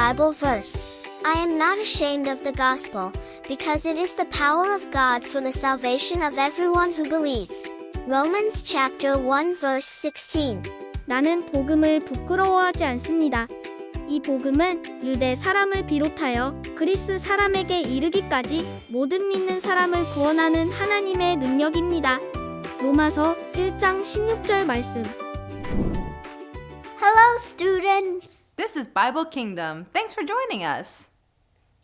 Bible verse. I am not ashamed of the gospel, because it is the power of God for the salvation of everyone who believes. Romans chapter 1 verse 16. 나는 복음을 부끄러워하지 않습니다. 이 복음은 유대 사람을 비롯하여 그리스 사람에게 이르기까지 모든 믿는 사람을 구원하는 하나님의 능력입니다. 로마서 1장 16절 말씀. Hello, students. This is Bible Kingdom. Thanks for joining us.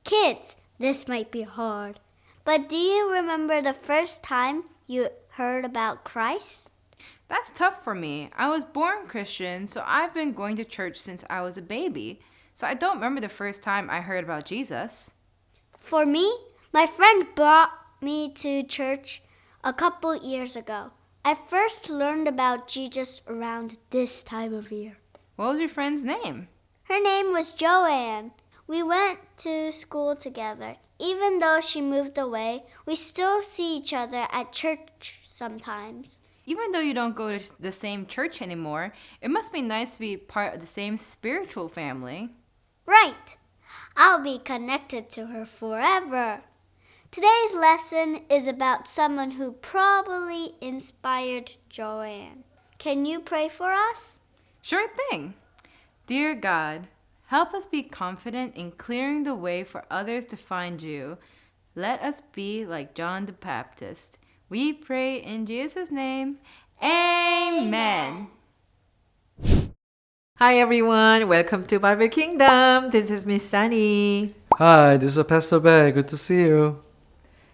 Kids, this might be hard, but do you remember the first time you heard about Christ? That's tough for me. I was born Christian, so I've been going to church since I was a baby. So I don't remember the first time I heard about Jesus. For me, my friend brought me to church a couple years ago. I first learned about Jesus around this time of year. What was your friend's name? Her name was Joanne. We went to school together. Even though she moved away, we still see each other at church sometimes. Even though you don't go to the same church anymore, it must be nice to be part of the same spiritual family. Right. I'll be connected to her forever. Today's lesson is about someone who probably inspired Joanne. Can you pray for us? Sure thing. Dear God, help us be confident in clearing the way for others to find you. Let us be like John the Baptist. We pray in Jesus' name. Amen. Hi everyone, welcome to Bible Kingdom. This is Miss Sunny. Hi, this is Pastor Bay. Good to see you.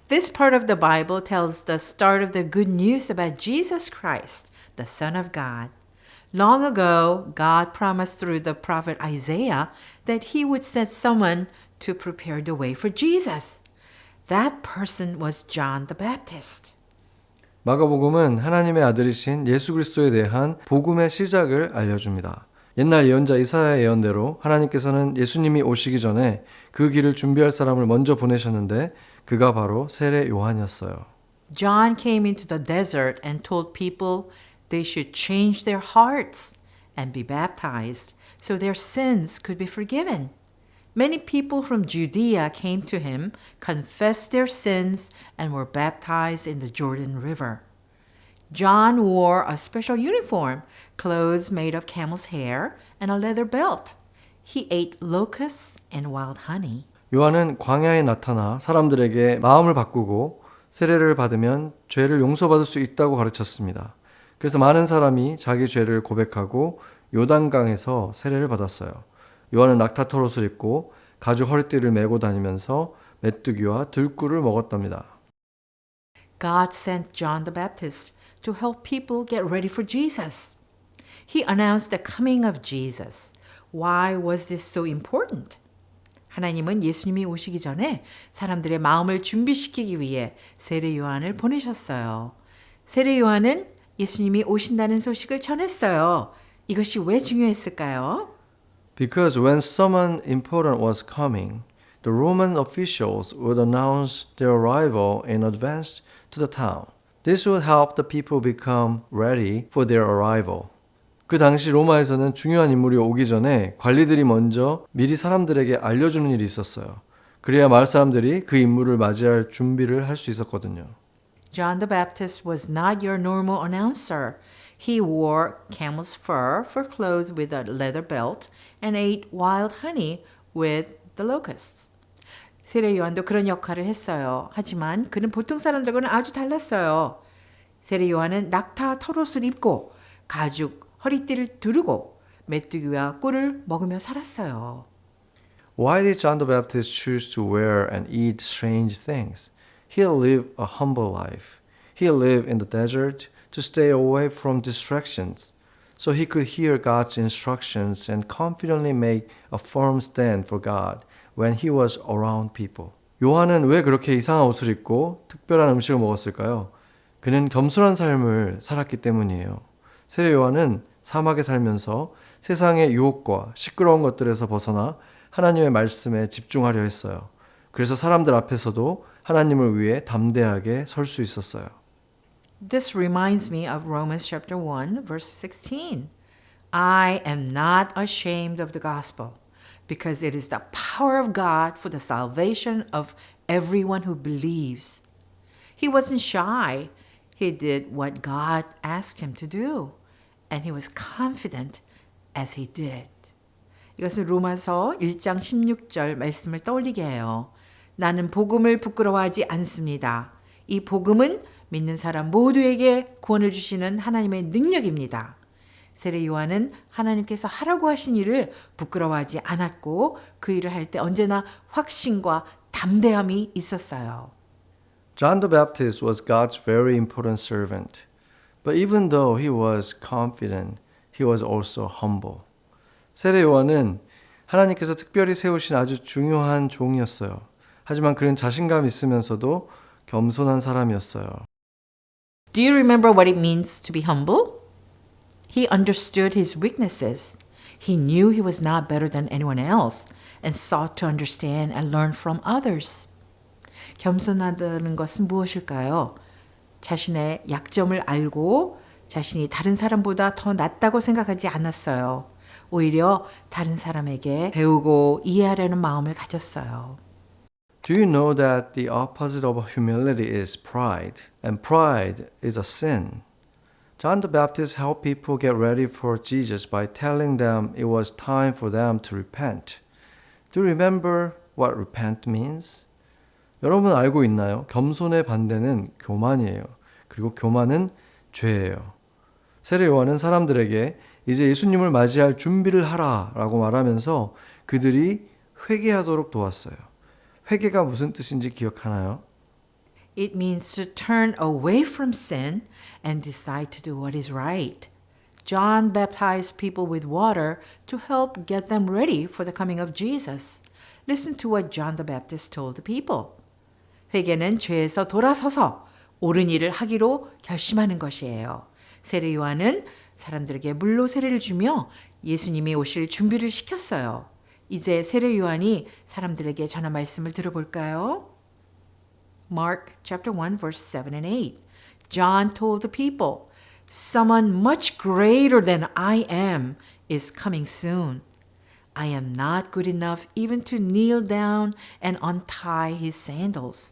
This part of the Bible tells the start of the good news about Jesus Christ, the Son of God. Long ago, God promised through the prophet Isaiah that he would send someone to prepare the way for Jesus. That person was John the Baptist. 마가복음은 하나님의 아들이신 예수 그리스도에 대한 복음의 시작을 알려줍니다. 옛날 예언자 이사야의 예언대로 하나님께서는 예수님이 오시기 전에 그 길을 준비할 사람을 먼저 보내셨는데 그가 바로 세례 요한이었어요. John came into the desert and told people they should change their hearts and be baptized so their sins could be forgiven. Many people from Judea came to him, confessed their sins, and were baptized in the Jordan River. John wore a special uniform, clothes made of camel's hair, and a leather belt. He ate locusts and wild honey. 요한은 광야에 나타나 사람들에게 마음을 바꾸고 세례를 받으면 죄를 용서받을 수 있다고 가르쳤습니다. 그래서 많은 사람이 자기 죄를 고백하고 요단강에서 세례를 받았어요. 요한은 낙타 털옷을 입고 가죽 허리띠를 메고 다니면서 메뚜기와 들꿀을 먹었답니다. God sent John the Baptist to help people get ready for Jesus. He announced the coming of Jesus. Why was this so important? 하나님은 예수님이 오시기 전에 사람들의 마음을 준비시키기 위해 세례 요한을 보내셨어요. 세례 요한은 예수님이 오신다는 소식을 전했어요. 이것이 왜 중요했을까요? Because when someone important was coming, the Roman officials would announce their arrival in advance to the town. This would help the people become ready for their arrival. 그 당시 로마에서는 중요한 인물이 오기 전에 관리들이 먼저 미리 사람들에게 알려주는 일이 있었어요. 그래야 마을 사람들이 그 인물을 맞이할 준비를 할 수 있었거든요. John the Baptist was not your normal announcer. He wore camel's fur for clothes with a leather belt and ate wild honey with the locusts. 세례 요한도 그런 역할을 했어요. 하지만 그는 보통 사람들과는 아주 달랐어요. 세례 요한은 낙타 털옷을 입고 가죽 허리띠를 두르고 메뚜기와 꿀을 먹으며 살았어요. Why did John the Baptist choose to wear and eat strange things? He lived a humble life. He lived in the desert to stay away from distractions, so he could hear God's instructions and confidently make a firm stand for God when he was around people. 요한은 왜 그렇게 이상한 옷을 입고 특별한 음식을 먹었을까요? 그는 겸손한 삶을 살았기 때문이에요. 세례 요한은 사막에 살면서 세상의 유혹과 시끄러운 것들에서 벗어나 하나님의 말씀에 집중하려 했어요. 그래서 사람들 앞에서도 하나님을 위해 담대하게 설 수 있었어요. This reminds me of Romans chapter 1, verse 16. I am not ashamed of the gospel because it is the power of God for the salvation of everyone who believes. He wasn't shy. He did what God asked him to do, and he was confident as he did it. 이것은 로마서 1장 16절 말씀을 떠올리게 해요. 나는 복음을 부끄러워하지 않습니다. 이 복음은 믿는 사람 모두에게 구원을 주시는 하나님의 능력입니다. 세례 요한은 하나님께서 하라고 하신 일을 부끄러워하지 않았고 그 일을 할 때 언제나 확신과 담대함이 있었어요. John the Baptist was God's very important servant. But even though he was confident, he was also humble. 세례 요한은 하나님께서 특별히 세우신 아주 중요한 종이었어요. 하지만 그는 자신감 있으면서도 겸손한 사람이었어요. Do you remember what it means to be humble? He understood his weaknesses. He knew he was not better than anyone else and sought to understand and learn from others. 겸손하다는 것은 무엇일까요? 자신의 약점을 알고 자신이 다른 사람보다 더 낫다고 생각하지 않았어요. 오히려 다른 사람에게 배우고 이해하려는 마음을 가졌어요. Do you know that the opposite of humility is pride? And pride is a sin. John the Baptist helped people get ready for Jesus by telling them it was time for them to repent. Do you remember what repent means? 여러분 알고 있나요? 겸손의 반대는 교만이에요. 그리고 교만은 죄예요. 세례 요한은 사람들에게 이제 예수님을 맞이할 준비를 하라 라고 말하면서 그들이 회개하도록 도왔어요. 회개가 무슨 뜻인지 기억하나요? It means to turn away from sin and decide to do what is right. John baptized people with water to help get them ready for the coming of Jesus. Listen to what John the Baptist told the people. 회개는 죄에서 돌아서서 옳은 일을 하기로 결심하는 것이에요. 세례 요한은 사람들에게 물로 세례를 주며 예수님이 오실 준비를 시켰어요. 이제 세례 요한이 사람들에게 전한 말씀을 들어볼까요? Mark chapter 1 verse 7 and 8. John told the people, "Someone much greater than I am is coming soon. I am not good enough even to kneel down and untie his sandals.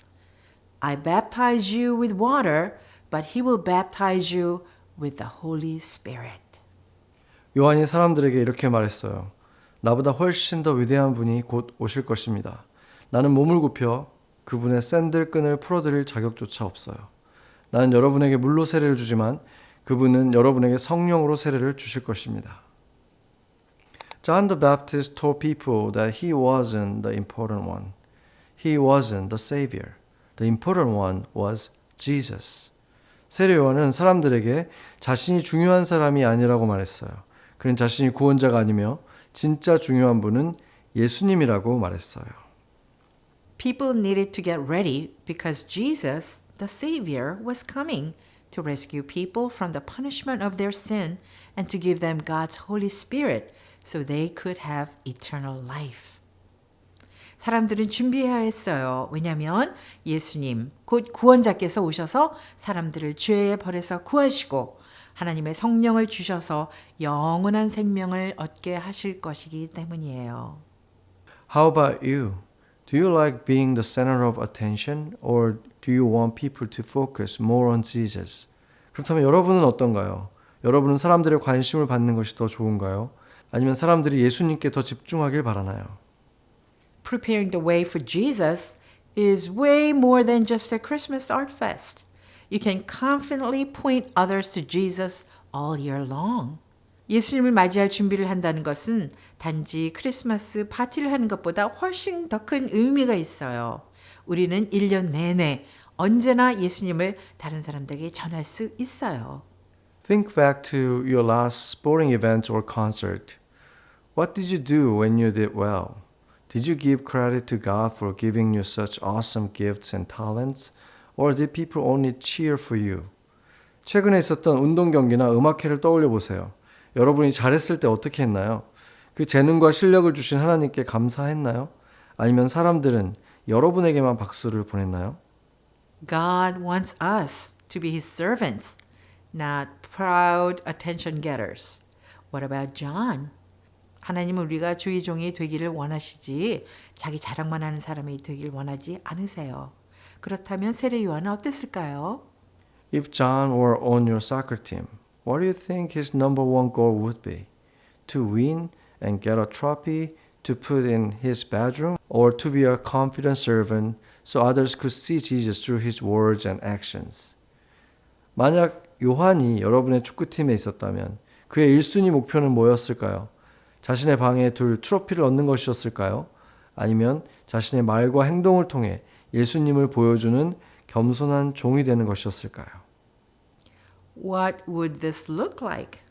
I baptize you with water, but he will baptize you with the Holy Spirit." 요한이 사람들에게 이렇게 말했어요. 나보다 훨씬 더 위대한 분이 곧 오실 것입니다. 나는 몸을 굽혀 그분의 샌들끈을 풀어드릴 자격조차 없어요. 나는 여러분에게 물로 세례를 주지만 그분은 여러분에게 성령으로 세례를 주실 것입니다. John the Baptist told people that he wasn't the important one. He wasn't the savior. The important one was Jesus. 세례 요한은 사람들에게 자신이 중요한 사람이 아니라고 말했어요. 그는 자신이 구원자가 아니며 진짜 중요한 분은 예수님이라고 말했어요. People needed to get ready because Jesus, the Savior, was coming to rescue people from the punishment of their sin and to give them God's Holy Spirit so they could have eternal life. 사람들은 준비해야 했어요. 왜냐하면 예수님, 곧 구원자께서 오셔서 사람들을 죄의 벌에서 구하시고 하나님의 성령을 주셔서 영원한 생명을 얻게 하실 것이기 때문이에요. How about you? Do you like being the center of attention or do you want people to focus more on Jesus? 그렇다면 여러분은 어떤가요? 여러분은 사람들의 관심을 받는 것이 더 좋은가요? 아니면 사람들이 예수님께 더 집중하길 바라나요? Preparing the way for Jesus is way more than just a Christmas art fest. You can confidently point others to Jesus all year long. 예수님을 맞이할 준비를 한다는 것은 단지 크리스마스 파티를 하는 것보다 훨씬 더 큰 의미가 있어요. 우리는 1년 내내 언제나 예수님을 다른 사람들에게 전할 수 있어요. Think back to your last sporting event or concert. What did you do when you did well? Did you give credit to God for giving you such awesome gifts and talents? Or did people only cheer for you? 최근에 있었던 운동 경기나 음악회를 떠올려 보세요. 여러분이 잘했을 때 어떻게 했나요? 그 재능과 실력을 주신 하나님께 감사했나요? 아니면 사람들은 여러분에게만 박수를 보냈나요? God wants us to be His servants, not proud attention getters. What about John? 하나님은 우리가 주의 종이 되기를 원하시지 자기 자랑만 하는 사람이 되길 원하지 않으세요. 그렇다면 세례 요한은 어땠을까요? If John were on your soccer team, what do you think his number one goal would be? To win and get a trophy to put in his bedroom, or to be a confident servant so others could see Jesus through his words and actions? 만약 요한이 여러분의 축구팀에 있었다면 그의 1순위 목표는 뭐였을까요? 자신의 방에 둘 트로피를 얻는 것이었을까요? 아니면 자신의 말과 행동을 통해 예수님을 보여주는 겸손한 종이 되는 것이었을까요? What would this look like?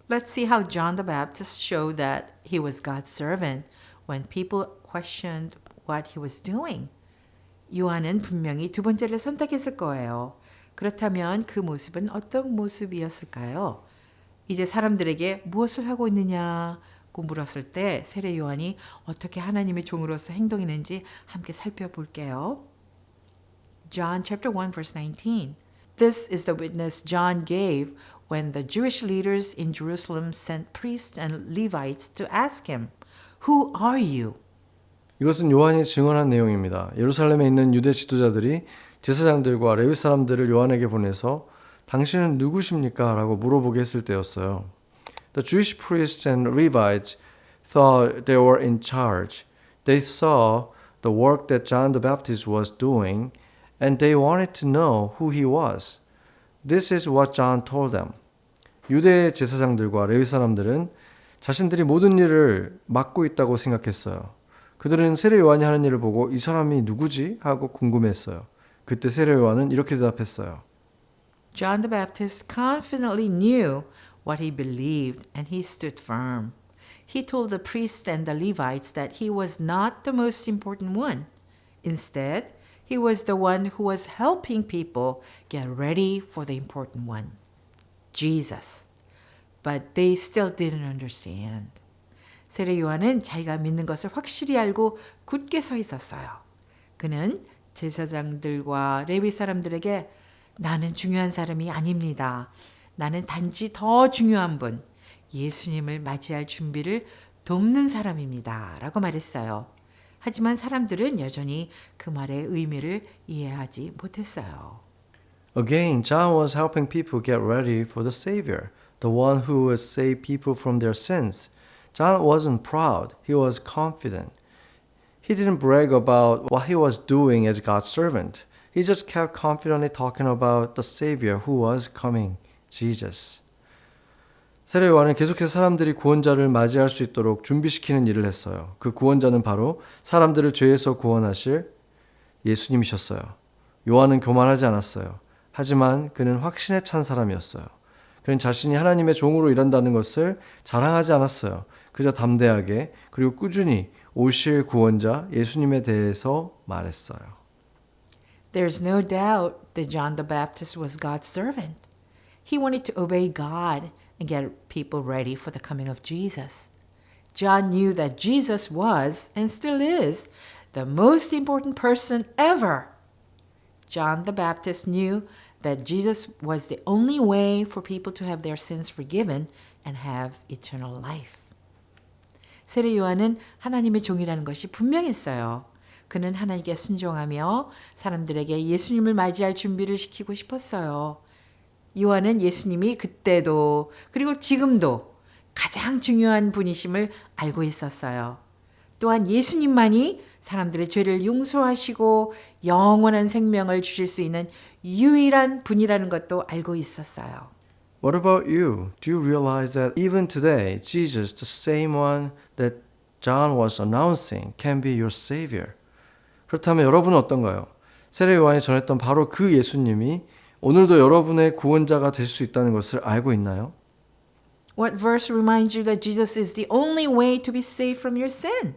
Let's see how John the Baptist showed that he was God's servant when people questioned what he was doing. 요한은 분명히 두 번째를 선택했을 거예요. 그렇다면 그 모습은 어떤 모습이었을까요? 이제 사람들에게 무엇을 하고 있느냐고 물었을 때 세례 요한이 어떻게 하나님의 종으로서 행동했는지 함께 살펴볼게요. John chapter 1 verse 19. This is the witness John gave when the Jewish leaders in Jerusalem sent priests and Levites to ask him, "Who are you?" 이것은 요한이 증언한 내용입니다. 예루살렘에 있는 유대 지도자들이 제사장들과 레위 사람들을 요한에게 보내서 당신은 누구십니까? 라고 물어보게 했을 때였어요. The Jewish priests and Levites thought they were in charge. They saw the work that John the Baptist was doing and they wanted to know who he was. This is what John told them. 유대 제사장들과 레위 사람들은 자신들이 모든 일을 맡고 있다고 생각했어요. 그들은 세례 요한이 하는 일을 보고 이 사람이 누구지? 하고 궁금했어요. 그때 세례 요한은 이렇게 대답했어요. John the Baptist confidently knew what he believed and he stood firm. He told the priests and the Levites that he was not the most important one. Instead, he was the one who was helping people get ready for the important one, Jesus. But they still didn't understand. 세례 요한은 자기가 믿는 것을 확실히 알고 굳게 서 있었어요. 그는 제사장들과 레위 사람들에게 나는 중요한 사람이 아닙니다. 나는 단지 더 중요한 분, 예수님을 맞이할 준비를 돕는 사람입니다. 라고 말했어요. 하지만 사람들은 여전히 그 말의 의미를 이해하지 못했어요. Again, John was helping people get ready for the Savior, the one who would save people from their sins. John wasn't proud, he was confident. He didn't brag about what he was doing as God's servant. He just kept confidently talking about the Savior who was coming, Jesus. 세례 요한은 계속해서 사람들이 구원자를 맞이할 수 있도록 준비시키는 일을 했어요. 그 구원자는 바로 사람들을 죄에서 구원하실 예수님이셨어요. 요한은 교만하지 않았어요. 하지만 그는 확신에 찬 사람이었어요. 그는 자신이 하나님의 종으로 일한다는 것을 자랑하지 않았어요. 그저 담대하게 그리고 꾸준히 오실 구원자 예수님에 대해서 말했어요. There's no doubt that John the Baptist was God's servant. He wanted to obey God and get people ready for the coming of Jesus. John knew that Jesus was, and still is, the most important person ever. John the Baptist knew that Jesus was the only way for people to have their sins forgiven and have eternal life. 세례 요한은 하나님의 종이라는 것이 분명했어요. 그는 하나님께 순종하며 사람들에게 예수님을 맞이할 준비를 시키고 싶었어요. 요한은 예수님이 그때도 그리고 지금도 가장 중요한 분이심을 알고 있었어요. 또한 예수님만이 사람들의 죄를 용서하시고 영원한 생명을 주실 수 있는 유일한 분이라는 것도 알고 있었어요. What about you? Do you realize that even today, Jesus, the same one that John was announcing, can be your Savior? 그렇다면 여러분은 어떤가요? 세례 요한이 전했던 바로 그 예수님이 오늘도 여러분의 구원자가 될 수 있다는 것을 알고 있나요? What verse reminds you that Jesus is the only way to be saved from your sin?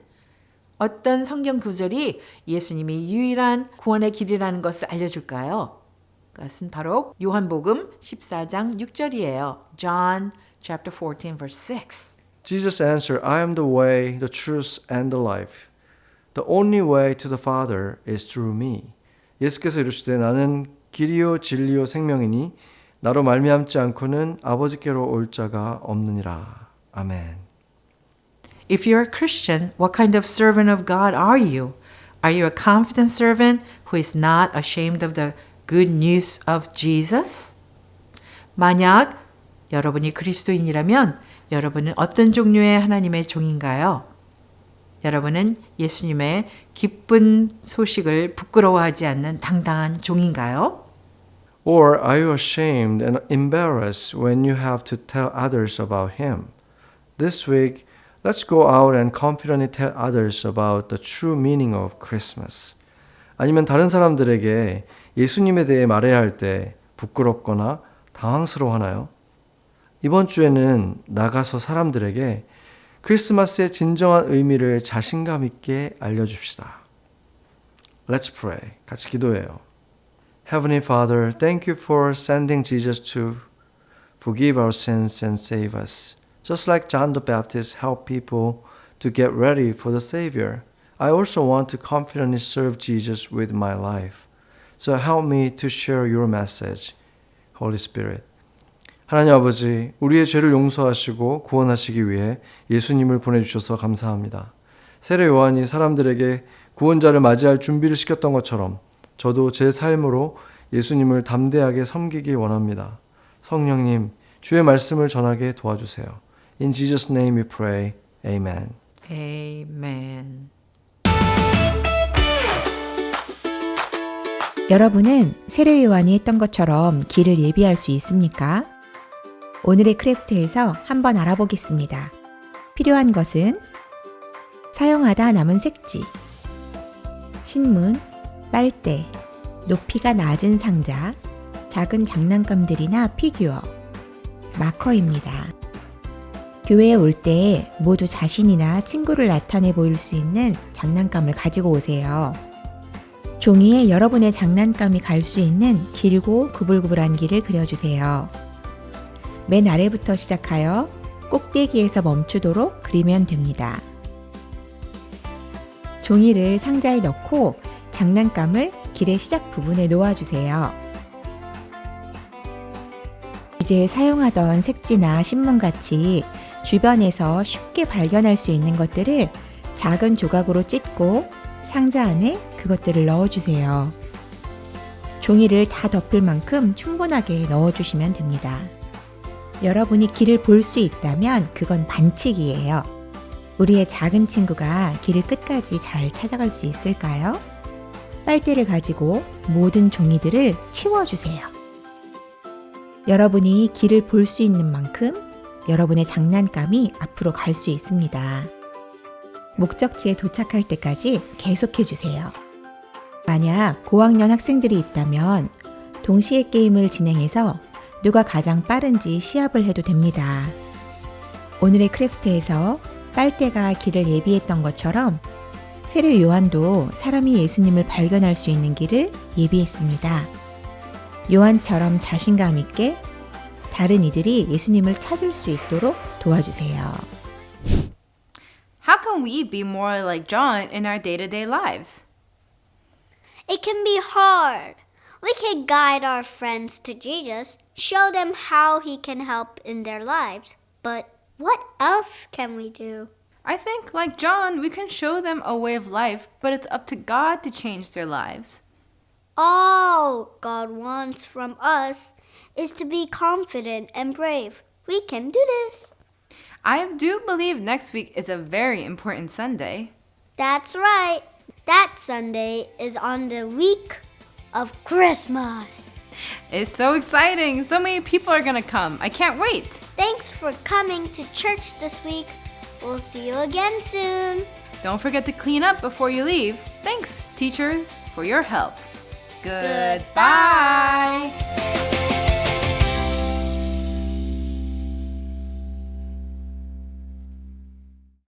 어떤 성경 구절이 예수님이 유일한 구원의 길이라는 것을 알려줄까요? 그것은 바로 요한복음 14장 6절이에요. John chapter 14 verse 6. Jesus answered, I am the way, the truth, and the life. The only way to the Father is through me. 예수께서 이르시되 나는 길이요 진리요 생명이니 나로 말미암지 않고는 아버지께로 올 자가 없느니라. 아멘. If you're a Christian, what kind of servant of God are you? Are you a confident servant who is not ashamed of the good news of Jesus? 만약 여러분이 그리스도인이라면 여러분은 어떤 종류의 하나님의 종인가요? 여러분은 예수님의 기쁜 소식을 부끄러워하지 않는 당당한 종인가요? Or are you ashamed and embarrassed when you have to tell others about Him? This week, let's go out and confidently tell others about the true meaning of Christmas. 아니면 다른 사람들에게 예수님에 대해 말해야 할 때 부끄럽거나 당황스러워하나요? 이번 주에는 나가서 사람들에게 크리스마스의 진정한 의미를 자신감 있게 알려줍시다. Let's pray. 같이 기도해요. Heavenly Father, thank you for sending Jesus to forgive our sins and save us. Just like John the Baptist helped people to get ready for the Savior, I also want to confidently serve Jesus with my life. So help me to share your message, Holy Spirit. 하나님 아버지, 우리의 죄를 용서하시고 구원하시기 위해 예수님을 보내주셔서 감사합니다. 세례 요한이 사람들에게 구원자를 맞이할 준비를 시켰던 것처럼 저도 제 삶으로 예수님을 담대하게 섬기기 원합니다. 성령님, 주의 말씀을 전하게 도와주세요. In Jesus' name we pray. Amen. Amen. 여러분은 세례 요한이 했던 것처럼 길을 예비할 수 있습니까? 오늘의 크래프트에서 한번 알아보겠습니다. 필요한 것은 사용하다 남은 색지, 신문, 빨대, 높이가 낮은 상자, 작은 장난감들이나 피규어, 마커입니다. 교회에 올 때 모두 자신이나 친구를 나타내 보일 수 있는 장난감을 가지고 오세요. 종이에 여러분의 장난감이 갈 수 있는 길고 구불구불한 길을 그려주세요. 맨 아래부터 시작하여 꼭대기에서 멈추도록 그리면 됩니다. 종이를 상자에 넣고 장난감을 길의 시작 부분에 놓아주세요. 이제 사용하던 색지나 신문같이 주변에서 쉽게 발견할 수 있는 것들을 작은 조각으로 찢고 상자 안에 그것들을 넣어주세요. 종이를 다 덮을 만큼 충분하게 넣어주시면 됩니다. 여러분이 길을 볼 수 있다면 그건 반칙이에요. 우리의 작은 친구가 길을 끝까지 잘 찾아갈 수 있을까요? 빨대를 가지고 모든 종이들을 치워주세요. 여러분이 길을 볼 수 있는 만큼 여러분의 장난감이 앞으로 갈 수 있습니다. 목적지에 도착할 때까지 계속해주세요. 만약 고학년 학생들이 있다면 동시에 게임을 진행해서 누가 가장 빠른지 시합을 해도 됩니다. 오늘의 크래프트에서 빨대가 길을 예비했던 것처럼 세례 요한도 사람이 예수님을 발견할 수 있는 길을 예비했습니다. 요한처럼 자신감 있게 다른 이들이 예수님을 찾을 수 있도록 도와주세요. How can we be more like John in our day-to-day lives? It can be hard. We can guide our friends to Jesus, show them how he can help in their lives. But what else can we do? I think, like John, we can show them a way of life, but it's up to God to change their lives. All God wants from us is to be confident and brave. We can do this. I do believe next week is a very important Sunday. That's right. That Sunday is on the week of Christmas. It's so exciting. So many people are going to come. I can't wait. Thanks for coming to church this week. We'll see you again soon. Don't forget to clean up before you leave. Thanks, teachers, for your help. Goodbye.